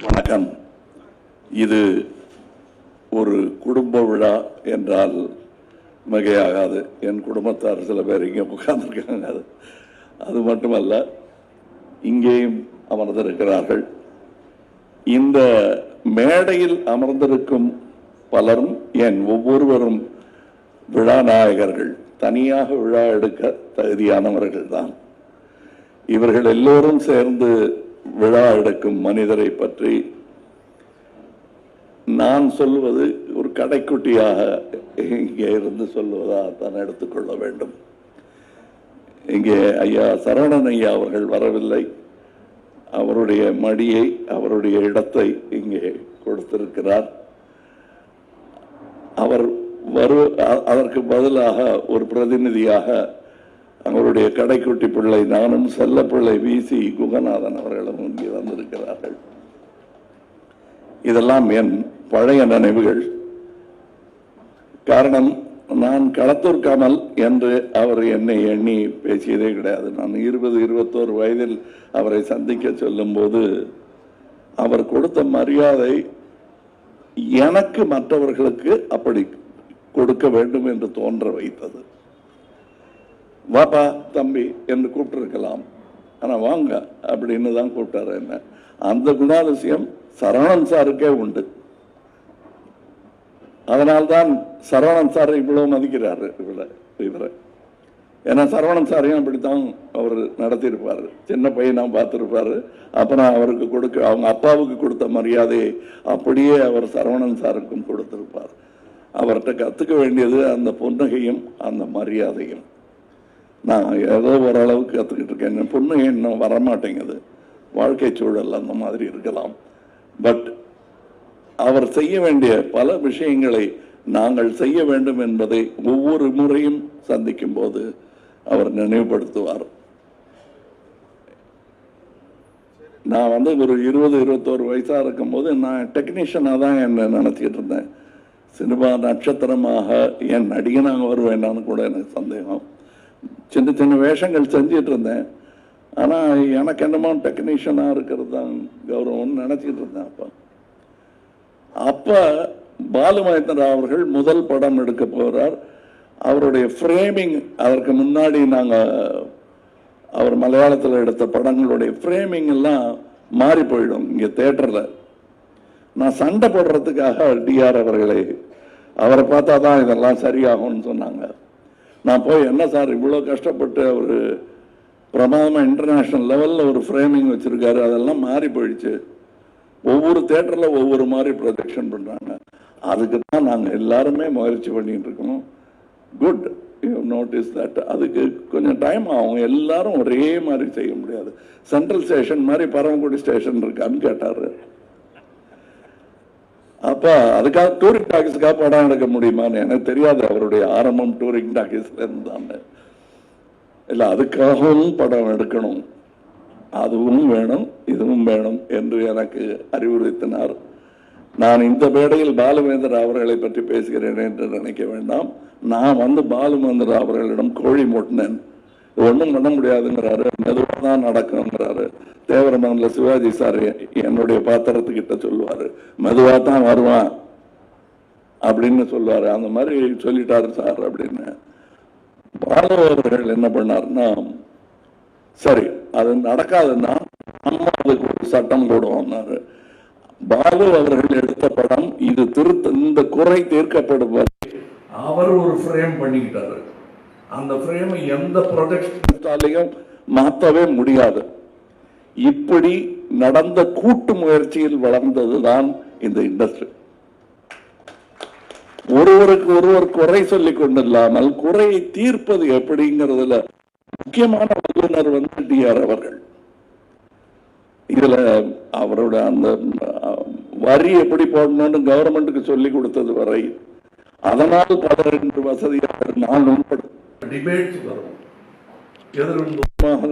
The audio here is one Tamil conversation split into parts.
வணக்கம். இது ஒரு குடும்ப விழா என்றால் மிகையாகாது. என் குடும்பத்தார் சில பேர் இங்கே உட்கார்ந்துருக்காங்க. அது மட்டுமல்ல, இங்கேயும் அமர்ந்திருக்கிறார்கள். இந்த மேடையில் அமர்ந்திருக்கும் பலரும் ஒவ்வொருவரும் விழா நாயகர்கள், தனியாக விழா எடுக்க தகுதியானவர்கள் தான். இவர்கள் எல்லோரும் சேர்ந்து விழா எடுக்கும் மனிதரை பற்றி நான் சொல்லுவது ஒரு கடைக்குட்டியாக இங்கே இருந்து சொல்லுவதாக தான் எடுத்துக்கொள்ள வேண்டும். இங்கே ஐயா சரவணன் ஐயா அவர்கள் வரவில்லை. அவருடைய மடியை, அவருடைய இடத்தை இங்கே கொடுத்திருக்கிறார். அவர் அதற்கு பதிலாக ஒரு பிரதிநிதியாக அவருடைய கடைக்குட்டி பிள்ளை, நானும் செல்ல பிள்ளை விசி குகநாதன் அவர்களும் இங்கே வந்திருக்கிறார்கள். இதெல்லாம் என் பழைய நினைவுகள். காரணம், நான் களத்தூர் கமல் என்று அவர் என்னை எண்ணி பேசியதே கிடையாது. நான் 20-21 வயதில் அவரை சந்திக்க சொல்லும் போது அவர் கொடுத்த மரியாதை எனக்கு மற்றவர்களுக்கு அப்படி கொடுக்க வேண்டும் என்று தோன்ற வைத்தது. வாப்பா தம்பி என்று கூப்பிட்டிருக்கலாம், ஆனா வாங்க அப்படின்னு தான் கூப்பிட்டாரு. என்ன அந்த குணாதிசயம் சரவணன் சாருக்கே உண்டு. அதனால்தான் சரவணன் சார் இவ்வளவு மதிக்கிறாரு இவரை. ஏன்னா சரவணன் சாரையும் அப்படித்தான் அவர் நடத்தியிருப்பாரு. சின்ன பையனா பார்த்திருப்பாரு. அப்புறம் அவருக்கு அவங்க அப்பாவுக்கு கொடுத்த மரியாதையை அப்படியே அவர் சரவணன் சாருக்கும் கொடுத்திருப்பார். அவர்கிட்ட கத்துக்க வேண்டியது அந்த புன்னகையும் அந்த மரியாதையும். நான் ஏதோ ஓரளவுக்கு கற்றுக்கிட்டு இருக்கேன். புன்னகை இன்னும் வரமாட்டேங்குது. வாழ்க்கை சூழல் அந்த மாதிரி இருக்கலாம். பட் அவர் செய்ய வேண்டிய பல விஷயங்களை நாங்கள் செய்ய வேண்டும் என்பதை ஒவ்வொரு முறையும் சந்திக்கும் போது அவர் நினைவுபடுத்துவார். நான் ஒரு 20-21 வயசா இருக்கும் போது நான் டெக்னீஷியனாக தான் என்ன நினைச்சிட்டு இருந்தேன். சினிமா நட்சத்திரமாக என் நடிகனாக வருவேன்னான்னு கூட எனக்கு சந்தேகம். சின்ன சின்ன வேஷங்கள் செஞ்சிட்டு இருந்தேன். ஆனால் எனக்கு என்னமோ டெக்னீஷியனாக இருக்கிறது தான் கௌரவம்னு நினச்சிட்டு இருந்தேன். அப்போ பாலு மகேந்திரா அவர்கள் முதல் படம் எடுக்க போகிறார். அவருடைய ஃப்ரேமிங், அதற்கு முன்னாடி அவர் மலையாளத்தில் எடுத்த படங்களுடைய ஃப்ரேமிங் எல்லாம் மாறி போயிடும். இங்கே தேட்டரில் நான் சண்டை போடுறதுக்காக டிஆர் அவரை பார்த்தா தான் இதெல்லாம் சரியாகும்னு சொன்னாங்க. நான் போய், என்ன சார் இவ்வளோ கஷ்டப்பட்டு அவர் பிரமாதமாக இன்டர்நேஷ்னல் லெவலில் ஒரு ஃப்ரேமிங் வச்சுருக்காரு, அதெல்லாம் மாறி போயிடுச்சு. ஒவ்வொரு தேட்டரில் ஒவ்வொரு மாதிரி ப்ரொஜெக்ஷன் பண்ணுறாங்க. அதுக்கு தான் நாங்கள் எல்லாருமே முயற்சி பண்ணிட்டு இருக்கோம். Good, you notice that. அதுக்கு கொஞ்சம் டைம் ஆகும். எல்லாரும் ஒரே மாதிரி செய்ய முடியாது. சென்ட்ரல் ஸ்டேஷன் மாதிரி பரமக்குடி ஸ்டேஷன் இருக்கான்னு கேட்டார். அப்போ அதுக்காக டூரிங் டாக்கீஸ்க்காக படம் எடுக்க முடியுமான்னு எனக்கு தெரியாது. அவருடைய ஆரம்பம் டூரிங் டாக்கீஸ்ல இருந்தாங்க. இல்லை, அதுக்காகவும் படம் எடுக்கணும், அதுவும் வேணும் இதுவும் வேணும் என்று எனக்கு அறிவுறுத்தினார். நான் இந்த மேடையில் பாலுமகேந்திரா அவர்களை பற்றி பேசுகிறேன் என்று நினைக்க வேண்டாம். நான் பாலுமகேந்திரா அவர்களிடம் கோழி மூட்டினேன். ஒன்றும் பண்ண முடியாதுங்கிறாரு, மெதுவாக தான் நடக்குங்கிறாரு. தேவரமன்ல சிவாஜி சார் என்னுடைய பாத்திரத்துக்கிட்ட சொல்லுவாரு, மெதுவாக தான் வருவான் அப்படின்னு சொல்லுவாரு. அந்த மாதிரி சொல்லிட்டாரு சார் அப்படின்னு. பாலு அவர்கள் என்ன பண்ணாருன்னா, சரி அது நடக்காதுன்னா நம்ம அதுக்கு ஒரு சட்டம் போடுவோம்னாரு. பாலு அவர்கள் எடுத்த படம் இது இந்த குறை தீர்க்கப்படும் வரை அவர் ஒரு ஃப்ரேம் பண்ணிக்கிட்டாரு. அந்த ஃப்ரேம் எந்த ப்ரொடக்ஷனாலையும் மாற்றவே முடியாது. இப்படி நடந்த கூட்டு முயற்சியில் வளர்ந்ததுதான் இந்த இண்டஸ்ட்ரி. ஒருவருக்கு ஒருவர் குறை சொல்லிக் கொண்டில்லாமல் குறையை தீர்ப்பது எப்படிங்கிறதுல முக்கியமான வல்லுநர் டிஆர் அவர்கள். இதுல அவரோட அந்த வரி எப்படி போடணும்னு கவர்மெண்ட்டுக்கு சொல்லி கொடுத்தது வரை, அதனால் பலர் வசதியாக நான் உட்பட டிபேட்ஸ் வரும்,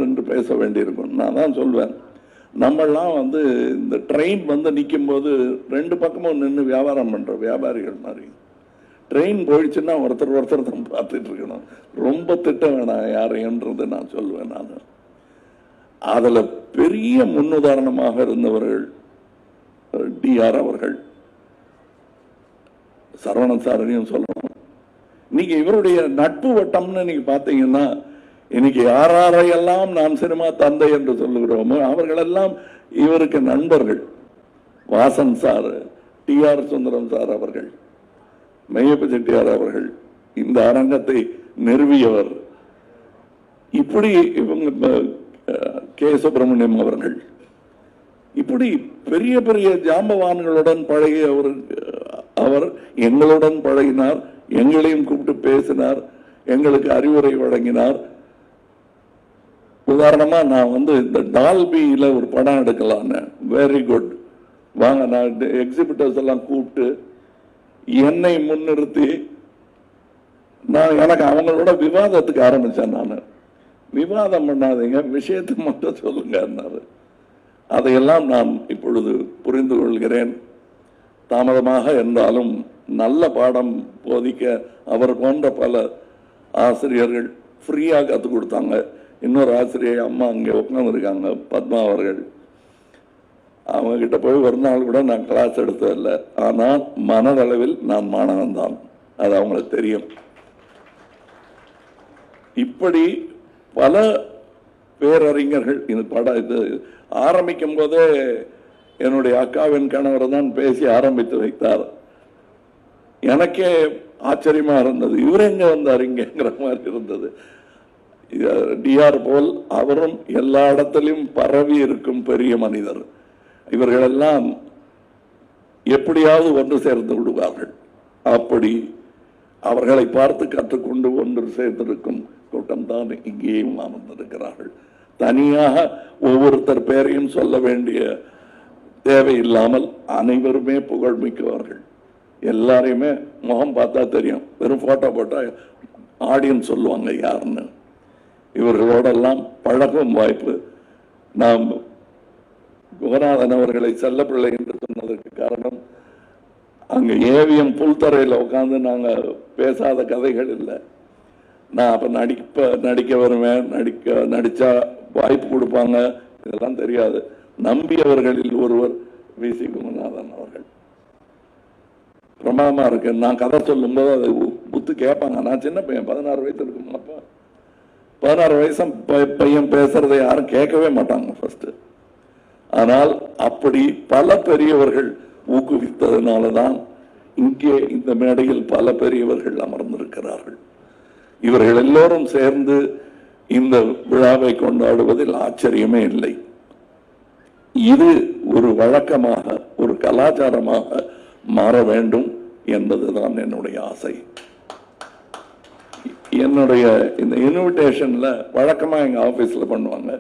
என்று பேச வேண்டியிருக்கும். நான் தான் சொல்வேன், நம்மெல்லாம் இந்த ட்ரெயின் நிற்கும் போது ரெண்டு பக்கமும் நின்று வியாபாரம் பண்ற வியாபாரிகள் மாதிரி. ட்ரெயின் போயிடுச்சுன்னா ஒருத்தர் தான் பார்த்துட்டு இருக்கணும். ரொம்ப திட்ட வேணாம் யாரையும்ன்றது நான் சொல்லுவேன். நான் அதுல பெரிய முன்னுதாரணமாக இருந்தவர்கள் டிஆர் அவர்கள், சரவணன் சாரையும் சொல்லணும். நீங்க இவருடைய நட்பு வட்டம்னு நீங்க பாத்தீங்கன்னா, இன்னைக்கு யாரையெல்லாம் நாம் சினிமா தந்தை என்று சொல்லுகிறோமோ அவர்களெல்லாம் இவருக்கு நண்பர்கள். Vasan sir, TR Sundaram sir அவர்கள், மெய்யப்ப செட்டியார் அவர்கள், இந்த அரங்கத்தை நிறுவியவர். இப்படி இவங்க கே சுப்பிரமணியம் அவர்கள், இப்படி பெரிய பெரிய ஜாம்பவான்களுடன் பழகிய அவர் எங்களுடன் பழகினார், எங்களையும் கூப்பிட்டு பேசினார், எங்களுக்கு அறிவுரை வழங்கினார். உதாரணமா நான் இந்த டால்பியில ஒரு படம் எடுக்கலான்னு, வெரி குட் வாங்க, நான் எக்ஸிபிட்டர்ஸ் எல்லாம் கூப்பிட்டு என்னை முன்னிறுத்தி எனக்கு அவங்களோட விவாதத்துக்கு ஆரம்பிச்சேன். நான் விவாதம் பண்ணாதீங்க, விஷயத்தை மட்டும் சொல்லுங்க. அதையெல்லாம் நான் இப்பொழுது புரிந்து கொள்கிறேன். தாமதமாக இருந்தாலும் நல்ல பாடம் போதிக்க அவர் போன்ற பல ஆசிரியர்கள் ஃப்ரீயாக கற்றுக் கொடுத்தாங்க. இன்னொரு ஆசிரியர் அம்மா அங்கே உட்காந்துருக்காங்க, பத்மா அவர்கள். அவங்க கிட்ட போய் ஒரு நாள் கூட நான் கிளாஸ் எடுத்ததில்லை. ஆனால் மனதளவில் நான் மாணவன் தான், அது அவங்களுக்கு தெரியும். இப்படி பல பேரறிஞர்கள் இந்த படம் இது ஆரம்பிக்கும் போதே என்னுடைய அக்காவின் கணவர் தான் பேசி ஆரம்பித்து வைத்தார். எனக்கே ஆச்சரியமா இருந்தது, இவர் எங்க வந்தார் இங்கிற மாதிரி இருந்தது. டிஆர் போல் அவரும் எல்லா இடத்திலும் பரவி இருக்கும் பெரிய மனிதர். இவர்களெல்லாம் எப்படியாவது ஒன்று சேர்ந்து விடுவார்கள். அப்படி அவர்களை பார்த்து கற்றுக்கொண்டு ஒன்று சேர்ந்திருக்கும் கூட்டம் தான் இங்கேயும் அமர்ந்திருக்கிறார்கள். தனியாக ஒவ்வொருத்தர் பேரையும் சொல்ல வேண்டிய தேவையில்லாமல் அனைவருமே புகழ்மிக்கவர்கள். எல்லாரையுமே முகம் பார்த்தா தெரியும், வெறும் போட்டோ போட்டா ஆடியன்ஸ் சொல்லுவாங்க யாருன்னு. இவர்களோடெல்லாம் பழகும் வாய்ப்பு. நாம் குகநாதன் அவர்களை செல்லப்பிள்ளை என்று சொன்னதற்கு காரணம், அங்க ஏவிஎம் புல்தரையில் உட்காந்து நாங்க பேசாத கதைகள் இல்லை. நான் அப்ப நடிக்க வருவேன், நடிச்சா வாய்ப்பு கொடுப்பாங்க, இதெல்லாம் தெரியாது. நம்பியவர்களில் ஒருவர் வி.சி. குகநாதன் அவர்கள். பிரமாதமா இருக்கு. நான் கதை சொல்லும் போது அதை புத்து கேட்பாங்க. நான் சின்ன பையன், 16 வயசு இருக்கும். அப்ப 16 வயசு பையன் பேசுறதை யாரும் கேட்கவே மாட்டாங்க ஃபர்ஸ்ட். ஆனால் அப்படி பல பெரியவர்கள் ஊக்குவித்ததுனாலதான் இங்கே இந்த மேடையில் பல பெரியவர்கள் அமர்ந்திருக்கிறார்கள். இவர்கள் எல்லோரும் சேர்ந்து இந்த விழாவை கொண்டாடுவதில் ஆச்சரியமே இல்லை. இது ஒரு வழக்கமாக, ஒரு கலாச்சாரமாக மாற வேண்டும் என்பதுதான் என்னுடைய ஆசை. என்னுடைய இந்த இன்விடேஷன்ல வழக்கமா எங்க ஆபீஸ்ல பண்ணுவாங்க,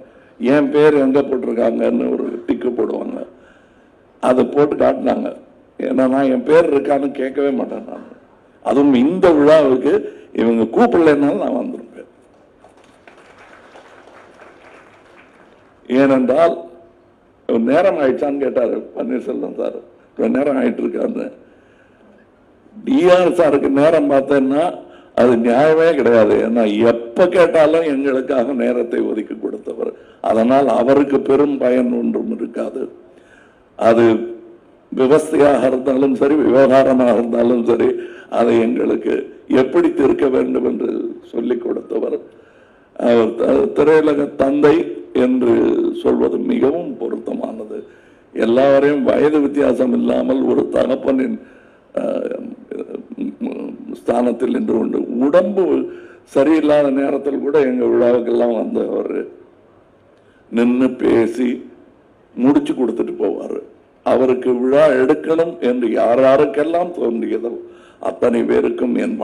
என் பேர் எங்க போட்டிருக்காங்கன்னு ஒரு டிக்கு போடுவாங்க. அதை போட்டு காட்டினாங்க. ஏன்னா நான் என் பேர் இருக்கான்னு கேட்கவே மாட்டேன் நான். அதுவும் இந்த விழாவுக்கு இவங்க கூப்பிடலைன்னாலும் நான் வந்திருப்பேன். ஏனென்றால் நேரம் ஆயிடுச்சான்னு கேட்டாரு பன்னீர்செல்வம் சார். நேரம் ஆயிட்டு இருக்காரு. டிஆர் சாருக்கு நேரம் பார்த்தேன்னா அது நியாயமே கிடையாது. ஏன்னா எப்ப கேட்டாலும் எங்களுக்காக நேரத்தை ஒதுக்கி கொடுத்தவர். அதனால் அவருக்கு பெரும் பயன் ஒன்றும் இருக்காது. அது விவசாயியாக இருந்தாலும் சரி, விவகாரமாக இருந்தாலும் சரி, அதை எங்களுக்கு எப்படி தீர்க்க வேண்டும் என்று சொல்லிக் கொடுத்தவர். அவர் திரையுலக தந்தை என்று சொல்வது மிகவும் பொருத்தமானது. எல்லாரையும் வயது வித்தியாசம் இல்லாமல் ஒரு தகப்பனின் ஸ்தானத்தில் நின்று கொண்டு, உடம்பு சரியில்லாத நேரத்தில் கூட எங்க விழாவுக்கெல்லாம் வந்து அவர் நின்று பேசி முடிச்சு கொடுத்துட்டு போவார். அவருக்கு விழா எடுக்கணும் என்று யாருக்கெல்லாம் தோன்றியதோ அத்தனை பேருக்கும் என்